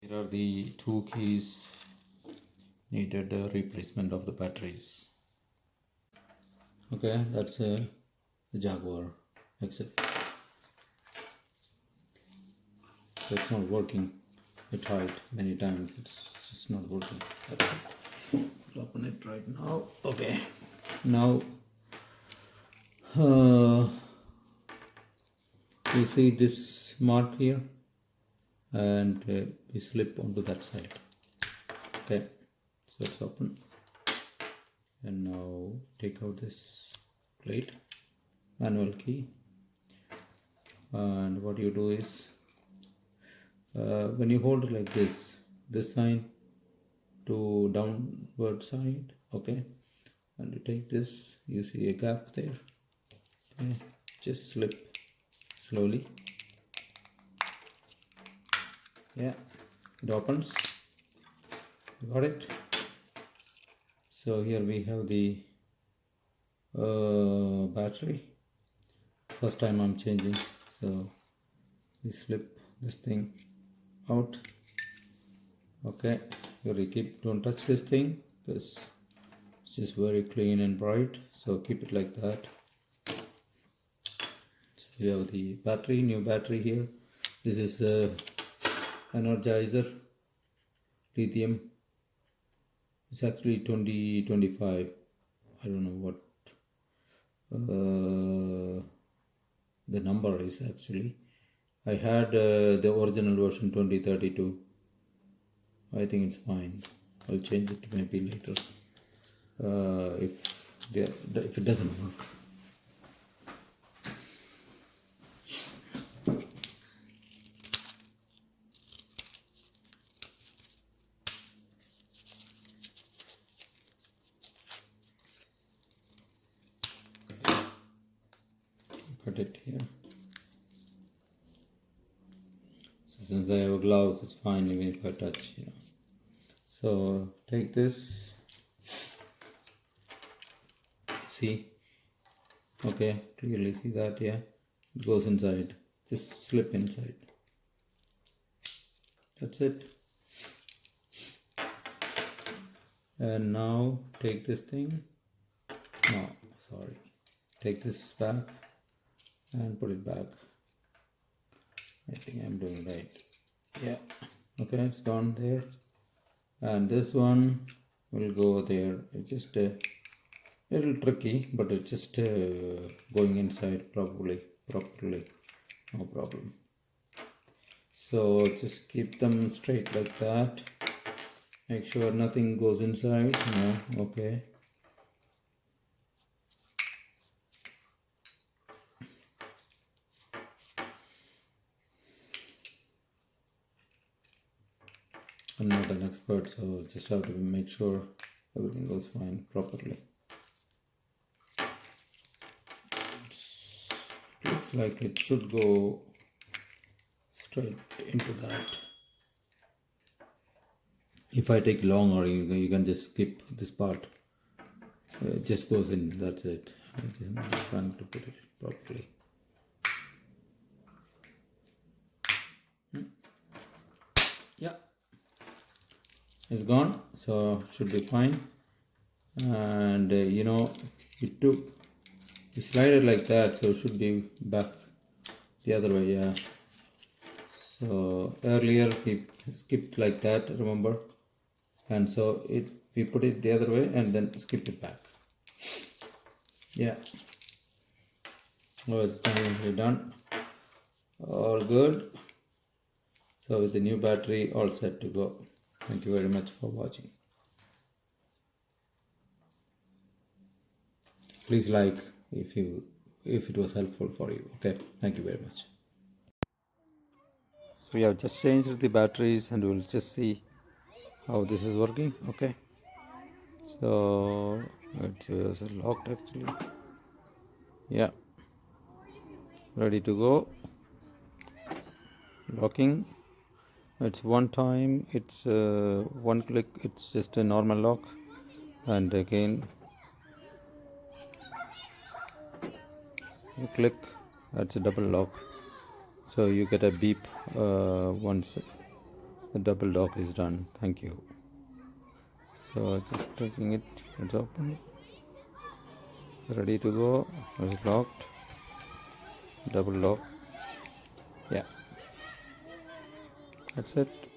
Here are the two keys needed replacement of the batteries. Okay, that's a Jaguar exit. It's not working. I tried many times. It's just not working. I'll open it right now. Okay. Now you see this mark here, and we slip onto that side. Okay, so it's open, and now take out this plate, manual key, and what you do is when you hold it like this side to downward side, okay, and you take this, you see a gap there, okay, just slip slowly. Yeah, it opens. Got it. So here we have the battery. First time I'm changing, so we slip this thing out. Okay, don't touch this thing because it's just very clean and bright, so keep it like that. So we have the battery, new battery here. This is a energizer lithium. It's actually 2025. I don't know what the number is actually. I had the original version 2032. I think it's fine. I'll change it maybe later if it doesn't work. Cut it here. So since I have gloves, it's fine even if I touch, So take this. See, okay, clearly see that, yeah, it goes inside. Just slip inside. That's it. And now take this thing. No, sorry. Take this back and put it back. I think I'm doing right. Yeah. Okay, it's gone there. And this one will go there. It's just a little tricky, but it's just going inside properly. No problem. So just keep them straight like that. Make sure nothing goes inside. No, okay. I'm not an expert, so just have to make sure everything goes fine properly. Looks like it should go straight into that. If I take longer, you can just skip this part. It just goes in, that's it. I'm trying to put it properly. Yeah, it's gone, so should be fine. And you slide it like that, so it should be back the other way. Yeah, so earlier we skipped like that, remember, and so we put it the other way and then skip it back. Yeah, oh, it's done. All good. So with the new battery all set to go. Thank you very much for watching. Please like if it was helpful for you. Okay, thank you very much. So we have just changed the batteries and we'll just see how this is working. Okay, so it was locked actually. Yeah, ready to go. Locking. It's one time, it's one click, it's just a normal lock, and again you click, that's a double lock, so you get a beep once The double lock is done. Thank you. So just clicking it, it's open, ready to go. It's locked, double lock. Yeah, that's it.